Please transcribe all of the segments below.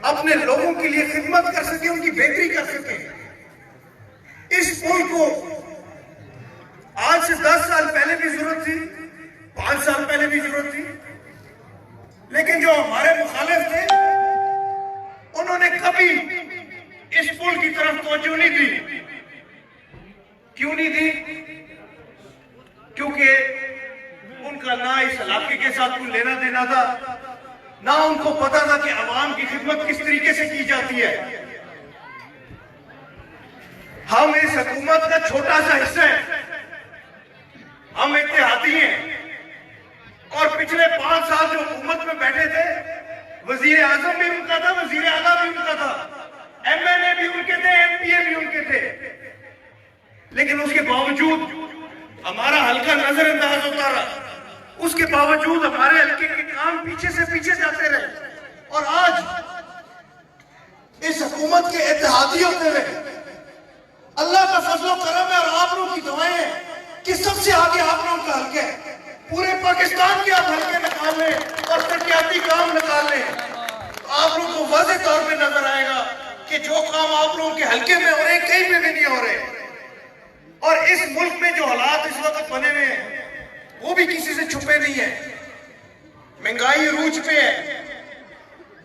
अपने लोगों के लिए खिदमत कर सके, उनकी बेहतरी कर सके। इस पुल को आज से 10 साल पहले भी जरूरत थी, 5 साल पहले भी जरूरत थी, लेकिन जो हमारे मुखालिफ थे उन्होंने कभी इस पुल की तरफ तवज्जो नहीं दी। क्यों नहीं दी? क्योंकि उनका ना इस इलाके के साथ कोई लेना देना था, ना उनको पता था कि अवाम की खिदमत किस तरीके से की जाती है। हम इस हुकूमत का छोटा सा हिस्सा है, हम इत्तेहादी हैं, और पिछले 5 साल जो हुकूमत में बैठे थे, वजीर आजम भी उनका था, वजीर आला भी उनका था, MNA भी उनके थे, MPA भी उनके थे, लेकिन उसके बावजूद हमारा हल्का नजरअंदाज होता रहा। उसके बावजूद हमारे हल्के के काम पीछे से पीछे जाते रहे, और आज इस हुकूमत के इत्तेहादी होते हुए अल्लाह का फजलो करम है और आप लोगों की दुआएं हैं कि सबसे आगे आप लोगों का हल्का है। पूरे पाकिस्तान के आप हल्के निकाल लें और तरक्याती काम निकाल लें, तो आप लोगों को वाज़ेह तौर पे नजर आएगा कि जो काम आप लोगों के हल्के में हो रहे हैं कहीं पे भी नहीं हो रहे। और इस मुल्क में जो हालात इस वक्त बने हुए हैं वो भी किसी से छुपे नहीं है। महंगाई अरूज पे है,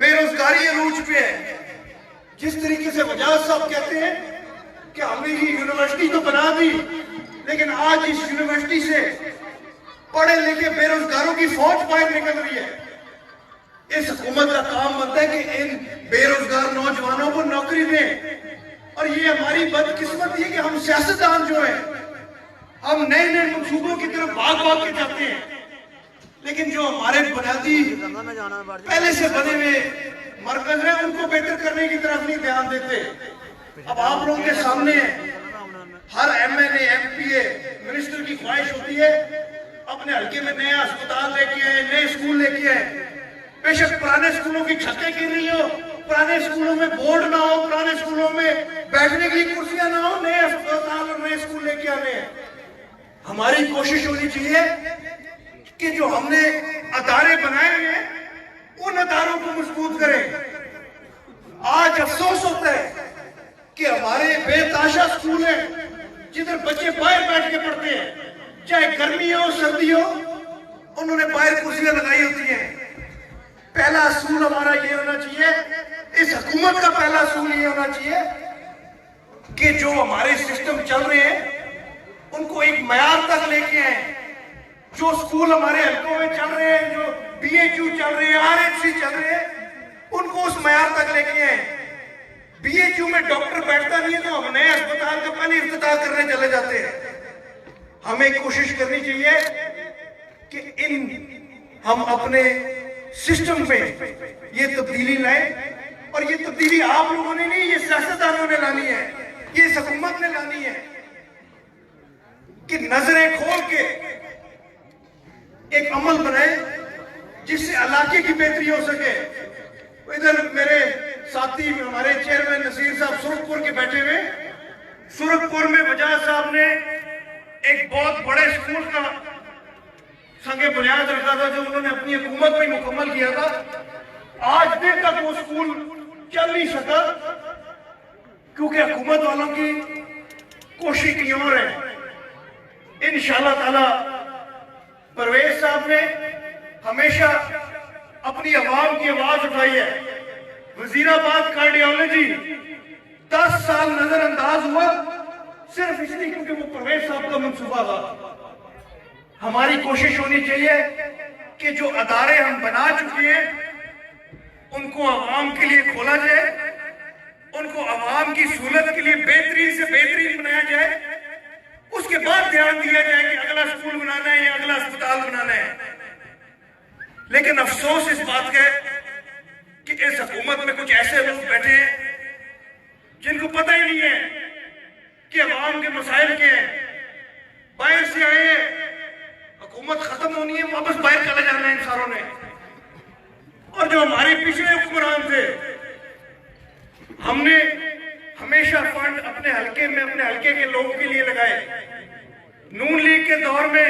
बेरोजगारी अरूज पे है। जिस तरीके से वजाहत साहब कहते हैं कि हमने ये यूनिवर्सिटी तो बना दी, लेकिन आज इस यूनिवर्सिटी से पढ़े लिखे बेरोजगारों की फौज बाहर निकल रही है। इस हुकूमत का काम बनता है कि इन बेरोजगार नौजवानों को नौकरी दें, और ये हमारी बदकिस्मती है कि हम सियासतदान जो है हम नए नए मंसूबों की तरफ भाग भाग के जाते हैं, लेकिन जो हमारे बुनियादी पहले से बने हुए मरकज है उनको बेहतर करने की तरफ नहीं ध्यान देते। अब आप लोगों के सामने हर MNA MPA मिनिस्टर की ख्वाहिश होती है अपने हल्के में नया अस्पताल लेके आए, नए स्कूल लेके आए। बेशक पुराने स्कूलों की छतें गिर रही हो, पुराने स्कूलों में बोर्ड ना हो, पुराने स्कूलों में बैठने की कुर्सियां ना हो, नए अस्पताल और नए स्कूल लेके आने हैं। हमारी कोशिश होनी चाहिए कि जो हमने अदारे बनाए हैं उन अदारों को मजबूत करें। आज अफसोस होता है कि हमारे बेताशा स्कूल हैं जिधर बच्चे बाहर बैठ के पढ़ते हैं, चाहे गर्मी हो सर्दी हो, उन्होंने बाहर कुर्सियां लगाई होती हैं। पहला असूल हमारा ये होना चाहिए, इस हुकूमत का पहला असूल ये होना चाहिए कि जो हमारे सिस्टम चल रहे हैं उनको एक मयार तक लेके आए। जो स्कूल हमारे हल्कों में चल रहे हैं, जो BHU चल रहे हैं, RHC चल रहे हैं, उनको उस मयार तक लेके आए। BHU में डॉक्टर बैठता नहीं है तो हम नए अस्पताल का पहले इफ्तिताह करने चले जाते हैं। हमें कोशिश करनी चाहिए कि हम अपने सिस्टम में ये तब्दीली लाए, और ये तब्दीली आप लोगों ने नहीं, ये सियासतदानों ने लानी है, ये हुकूमत ने लानी है कि नजरें खोल के एक अमल बनाए जिससे इलाके की बेहतरी हो सके। इधर मेरे साथी हमारे चेयरमैन नसीर साहब सुरखपुर के बैठे हुए, सुरखपुर में वजाहत साहब ने एक बहुत बड़े स्कूल का संगे बुनियाद रखा था जो उन्होंने अपनी हुकूमत में मुकम्मल किया था। आज दिन तक वो स्कूल चल नहीं सका क्योंकि हुकूमत वालों की कोशिश की और है। इंशाअल्लाह ताला परवेज साहब ने हमेशा अपनी आवाम की आवाज उठाई है। वजीराबाद कार्डियोलॉजी 10 साल नजरअंदाज हुआ सिर्फ इसलिए क्योंकि वो परवेज साहब का मंसूबा था। हमारी कोशिश होनी चाहिए कि जो अदारे हम बना चुके हैं उनको आवाम के लिए खोला जाए, उनको आवाम की सहूलत के लिए बेहतरीन से बेहतरीन बनाया जाए। उसके बाद ध्यान दिया जाए कि अगला स्कूल बनाना है या अगला अस्पताल बनाना है। लेकिन अफसोस इस बात का है कि इस हुकूमत में कुछ ऐसे लोग बैठे हैं जिनको पता ही नहीं है कि अवाम के मसाइल क्या हैं। बाहर से आए, हुकूमत खत्म होनी है, वापस बाहर चले जाना है इन सारों ने। और जो हमारे पिछले हुक्मरान थे, हमने हमेशा फंड अपने हल्के में, अपने हल्के के लोगों के लिए लगाए। नून लीग के दौर में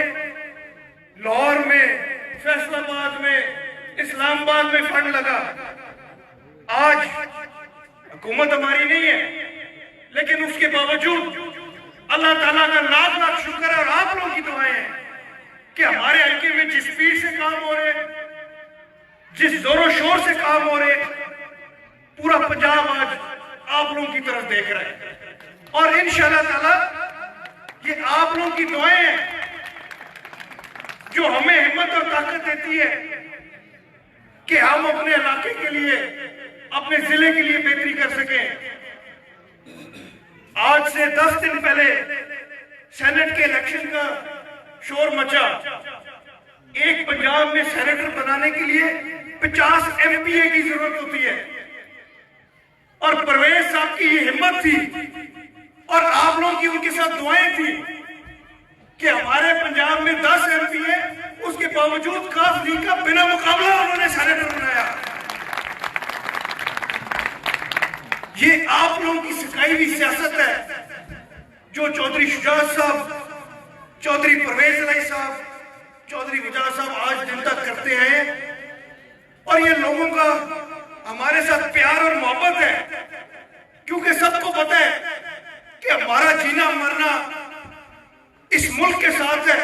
लाहौर में, फैसलाबाद में, इस्लामाबाद में फंड लगा। आज हुकूमत हमारी नहीं है, लेकिन उसके बावजूद अल्लाह ताला का लाख लाख शुक्र है और आप लोगों की दुआएं हैं कि हमारे हल्के में जिस स्पीड से काम हो रहे, जिस जोरों शोर से काम हो रहे, पूरा पंजाब आज आप लोगों की तरफ देख रहा है। और इंशाअल्लाह ताला ये आप लोगों की दुआएं हैं जो हमें हिम्मत और ताकत देती है कि हम अपने इलाके के लिए, अपने जिले के लिए बेहतरी कर सकें। आज से 10 दिन पहले सेनेट के इलेक्शन का शोर मचा। एक पंजाब में सेनेटर बनाने के लिए 50 एमपीए की जरूरत होती है और परवेज साहब की ये हिम्मत थी और आप लोगों की उनके साथ दुआएं थी कि हमारे पंजाब में 10 एमपीए, उसके बावजूद काफ लीग का बिना मुकाबला उन्होंने सेनेटर बनाया। ये आप लोगों की सिखाई हुई सियासत है जो चौधरी शुजात साहब, चौधरी परवेज इलाही साहब, चौधरी वजाहत साहब आज दिन तक करते हैं। और ये लोगों का हमारे साथ प्यार और मोहब्बत है, क्योंकि सबको पता है कि हमारा जीना मरना इस मुल्क के साथ है,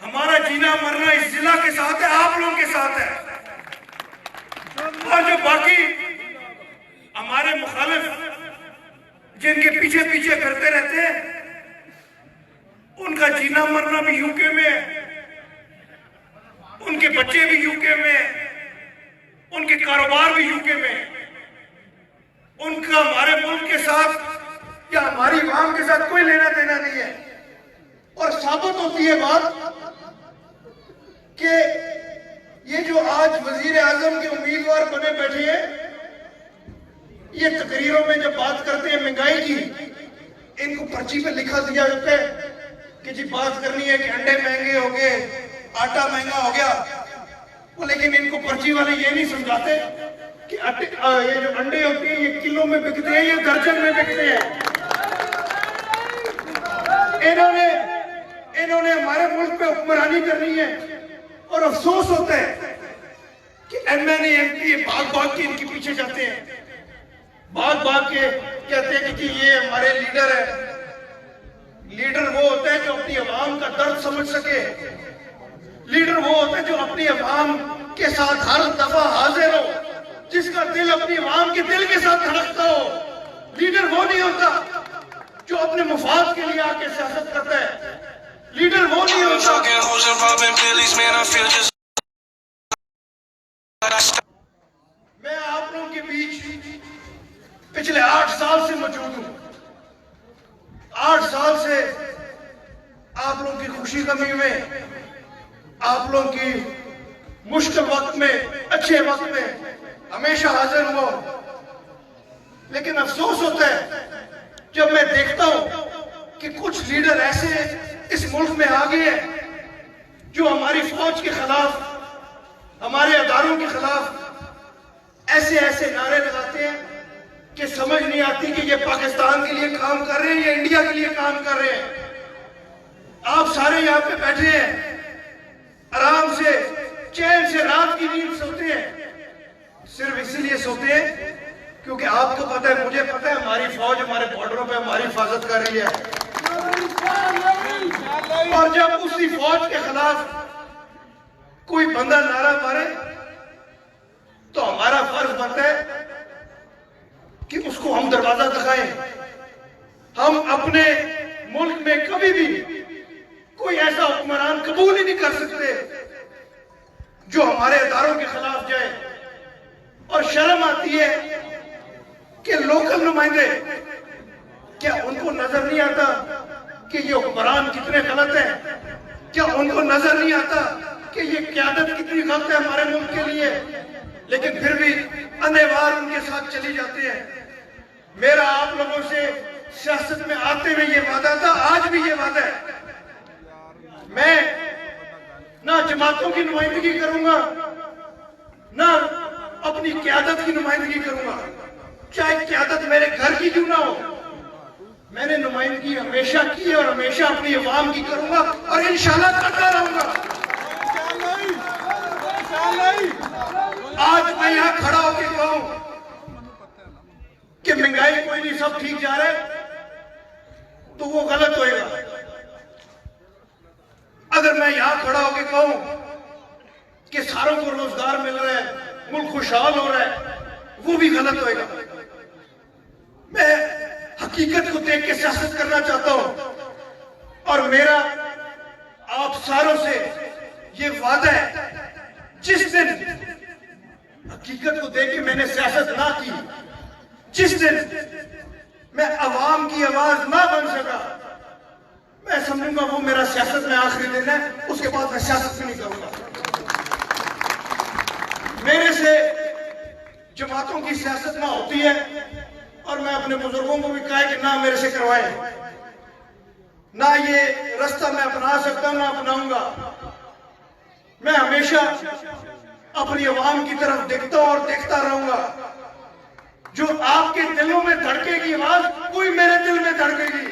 हमारा जीना मरना इस जिला के साथ है, आप लोगों के साथ है। और जो बाकी हमारे मुखालिफ जिनके पीछे पीछे फिरते रहते हैं, उनका जीना मरना भी यूके में है, उनके बच्चे भी यूके में है, उनके कारोबार भी यूके में है। उनका हमारे मुल्क के साथ या हमारी आवाम के साथ कोई लेना देना नहीं है। और साबित होती है बात कि ये जो आज वजीर आजम के उम्मीदवार बने बैठे हैं, ये तकरीरों में जब बात करते हैं महंगाई की, इनको पर्ची पे लिखा दिया जाता है कि जी बात करनी है कि अंडे महंगे हो गए, आटा महंगा हो गया। वो लेकिन इनको पर्ची वाले ये नहीं समझाते कि ये जो अंडे होते हैं ये किलो में बिकते हैं, ये दर्जन में बिकते हैं। इन्होंने हमारे मुल्क पे हुक्मरानी करनी है और अफसोस होता है कि एमएनए एमपी भाग भाग के इनके पीछे जाते हैं, भाग भाग के कहते हैं कि ये हमारे लीडर है। लीडर वो होता है जो अपनी आवाम का दर्द समझ सके, लीडर वो होता है जो अपनी आवाम के साथ हर दफा हाजिर हो, जिसका दिल अपनी आवाम के दिल के साथ धड़कता हो। लीडर वो नहीं होता जो अपने मुफाद के लिए आके सियासत करता है, लीडर वो नहीं होता। मैं आप लोगों के बीच पिछले 8 साल से मौजूद हूं। 8 साल से आप लोगों की खुशी गमी में, आप लोगों की मुश्किल वक्त में, अच्छे वक्त में हमेशा हाजिर हुआ। लेकिन अफसोस होता है जब मैं देखता हूं कि कुछ लीडर ऐसे इस मुल्क में आ गए हैं जो हमारी फौज के खिलाफ, हमारे अदारों के खिलाफ ऐसे ऐसे नारे लगाते हैं कि समझ नहीं आती कि ये पाकिस्तान के लिए काम कर रहे हैं या इंडिया के लिए काम कर रहे हैं। आप सारे यहाँ पे बैठे हैं, आराम से चैन से रात की नींद सोते हैं, सिर्फ इसलिए सोते हैं क्योंकि आपको पता है, मुझे पता है, हमारी फौज हमारे बॉर्डरों पे हमारी हिफाजत कर रही है। और जब उसी फौज के खिलाफ कोई बंदा नारा मारे तो हमारा फर्ज बनता है कि उसको हम दरवाजा दिखाएं। हम अपने मुल्क में कभी भी कोई ऐसा हुक्मरान कबूल ही नहीं कर सकते जो हमारे अदारों के खिलाफ जाए। और शर्म आती है कि लोकल नुमाइंदे, क्या उनको नजर नहीं आता कि ये हुक्मरान कितने गलत है? क्या उनको नजर नहीं आता कि ये क़यादत कितनी गलत है हमारे मुल्क के लिए? लेकिन फिर भी अंधेवार उनके साथ चली जाते हैं। मेरा आप लोगों से सियासत में आते हुए ये वादा था, आज भी ये वादा है। मैं ना जमातों की नुमाइंदगी करूंगा, ना अपनी क़यादत की नुमाइंदगी करूंगा, चाहे क़यादत मेरे घर की क्यों ना हो। मैंने नुमाइंदगी हमेशा की और हमेशा अपनी अवाम की करूंगा और इंशाल्लाह करता रहूंगा। आज मैं यहाँ खड़ा होकर कहूं कि महंगाई कोई नहीं, सब ठीक जा रहा है, तो वो गलत होएगा। अगर मैं यहां खड़ा होकर कहूं कि सारों को रोजगार मिल रहा है, मुल्क खुशहाल हो रहा है, वो भी गलत होएगा। मैं हकीकत को देख के सियासत करना चाहता हूं और मेरा आप सारों से ये वादा है, जिस दिन हकीकत को देख के मैंने सियासत ना की, जिस दिन मैं अवाम की आवाज ना बन सका, मैं समझूंगा वो मेरा सियासत में आखिरी दिन है, उसके बाद मैं सियासत भी नहीं करूंगा। मेरे से जमातों की सियासत ना होती है और मैं अपने बुजुर्गों को भी कहा कि ना मेरे से करवाएं, ना ये रास्ता मैं अपना सकता हूं, ना अपनाऊंगा। मैं हमेशा अपनी आवाम की तरफ देखता हूं और देखता रहूंगा। जो आपके दिलों में धड़केगी आवाज, कोई मेरे दिल में धड़केगी।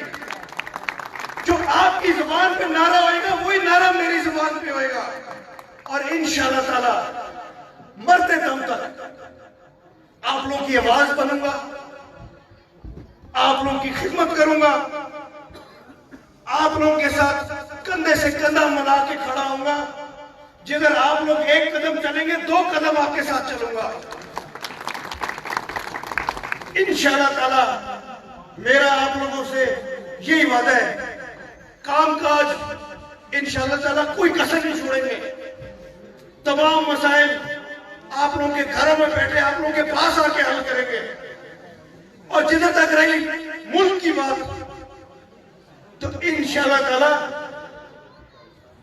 जो आपकी जुबान पे नारा होएगा, वही नारा मेरी जुबान पे होएगा। और इंशाअल्लाह ताला मरते दम तक आप लोगों की आवाज बनूंगा, आप लोगों की खिदमत करूंगा, आप लोगों के साथ कंधे से कंधा मिला के खड़ा होऊंगा। जिधर आप लोग एक कदम चलेंगे, 2 कदम आपके साथ चलूंगा इंशाअल्लाह ताला। मेरा आप लोगों से यही वादा है, कामकाज इंशाअल्लाह ताला कोई कसर नहीं छोड़ेंगे। तमाम मसाइल आप लोगों के घरों में बैठे आप लोगों के पास आके हल करेंगे। और जिधर तक रही मुल्क की बात, तो इंशाअल्लाह ताला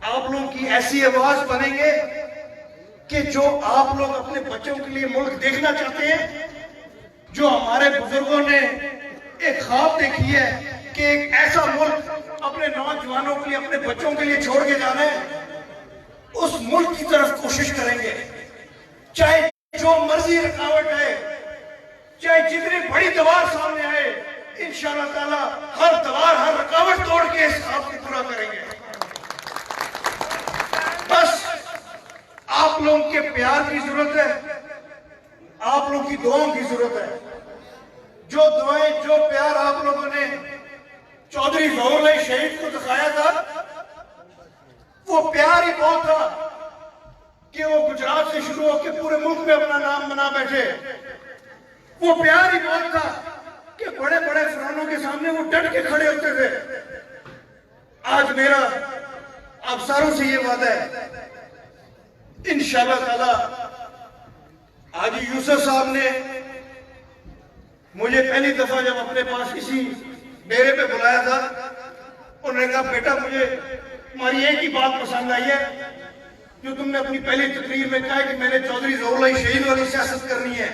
आप लोगों की ऐसी आवाज बनेंगे कि जो आप लोग अपने बच्चों के लिए मुल्क देखना चाहते हैं, जो हमारे बुजुर्गों ने एक ख्वाब देखी है कि एक ऐसा मुल्क अपने नौजवानों के लिए, अपने बच्चों के लिए छोड़ के जाना है, उस मुल्क की तरफ कोशिश करेंगे। चाहे जो मर्जी रुकावट है, चाहे जितनी बड़ी दीवार सामने आए, इंशाअल्लाह ताला हर दीवार, हर रुकावट तोड़ के इस ख्वाब को पूरा करेंगे। बस आप लोगों के प्यार की जरूरत है, आप लोगों की दुआओं की जरूरत है। जो दुआएं, जो प्यार आप लोगों ने चौधरी ज़फ़र शहीद को दिखाया था, वो प्यार ही बहुत था कि वो गुजरात से शुरू होकर पूरे मुल्क में अपना नाम बना बैठे। वो प्यार ही बहुत था कि बड़े बड़े फिरौनों के सामने वो डट के खड़े होते थे। आज मेरा आप सारों से ये वादा है, इंशाअल्लाह ताला। आज यूसुफ साहब ने मुझे पहली दफा जब अपने पास इसी डेरे पे बुलाया था, उन्होंने कहा बेटा मुझे तुम्हारी एक ही बात पसंद आई है, जो तुमने अपनी पहली तकरीर में कहा कि मैंने चौधरी ज़फ़र शहीद वाली सियासत करनी है।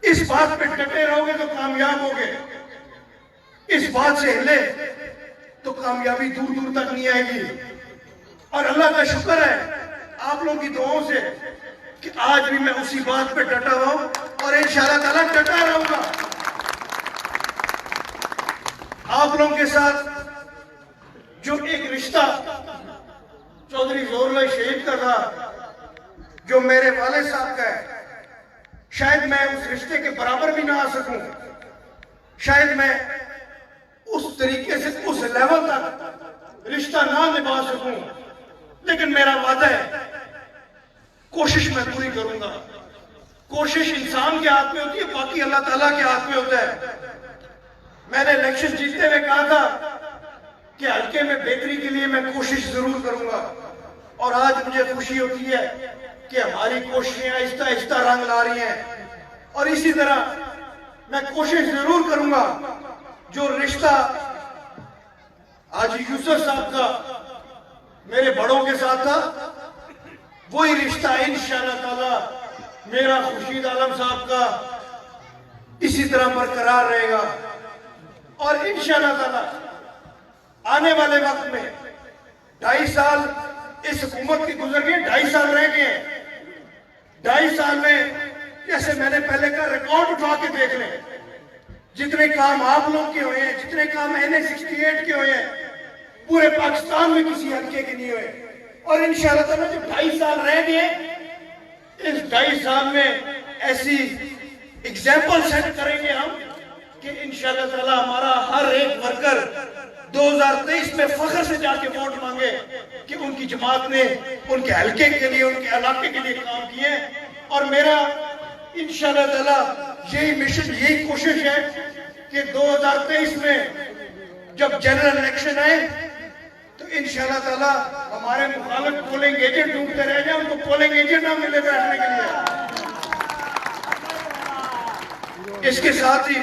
इस बात पे डटे रहोगे तो कामयाब होगे, इस बात से हिले तो कामयाबी दूर दूर तक नहीं आएगी। और अल्लाह का शुक्र है आप लोगों की दुआओं से कि आज भी मैं उसी बात पे डटा हुआ हूं और इंशाअल्लाह ताला डटा रहूंगा। आप लोगों के साथ जो एक रिश्ता चौधरी ज़फ़र शहीद का था, जो मेरे वाले साहब का है, शायद मैं उस रिश्ते के बराबर भी ना आ सकूं, शायद मैं उस तरीके से उस लेवल तक रिश्ता ना निभा सकूं, लेकिन मेरा वादा है कोशिश मैं पूरी करूंगा। कोशिश इंसान के हाथ में होती है, बाकी अल्लाह ताला के हाथ में होता है। मैंने इलेक्शन जीतते हुए कहा था कि हल्के में बेहतरी के लिए मैं कोशिश जरूर करूंगा, और आज मुझे खुशी होती है कि हमारी कोशिशें आहिस्ता आहिस्ता रंग ला रही हैं। और इसी तरह मैं कोशिश जरूर करूंगा, जो रिश्ता आज यूसुफ साहब का मेरे बड़ों के साथ था, वही रिश्ता इंशाअल्लाह ताला मेरा खुर्शीद आलम साहब का इसी तरह बरकरार रहेगा। और इंशाअल्लाह ताला आने वाले वक्त में 2.5 साल इस हुकूमत की गुजर गए, 2.5 साल रह गए। 2.5 साल में जैसे मैंने पहले का रिकॉर्ड उठा के देख लें, जितने काम आप लोग के हुए हैं, जितने काम NA 68 के हुए हैं, पूरे पाकिस्तान में किसी हल्के के नहीं हुए। और इंशाअल्लाह ताला जो 2.5 साल रह गए, इस 2.5 साल में ऐसी एग्जाम्पल सेट करेंगे हम कि इंशाल्लाह ताला हमारा हर एक वर्कर 2023 में फख्र से जाके वोट मांगे कि उनकी जमात ने उनके हलके के लिए, उनके इलाके के लिए काम किए। और मेरा इंशाल्लाह ताला यही मिशन, यही कोशिश है कि 2023 में जब जनरल इलेक्शन आए तो इंशाल्लाह ताला हमारे मुखालिफ पोलिंग एजेंट ढूंढते रह जाए, उनको पोलिंग एजेंट ना मिले बैठने के लिए। इसके साथ ही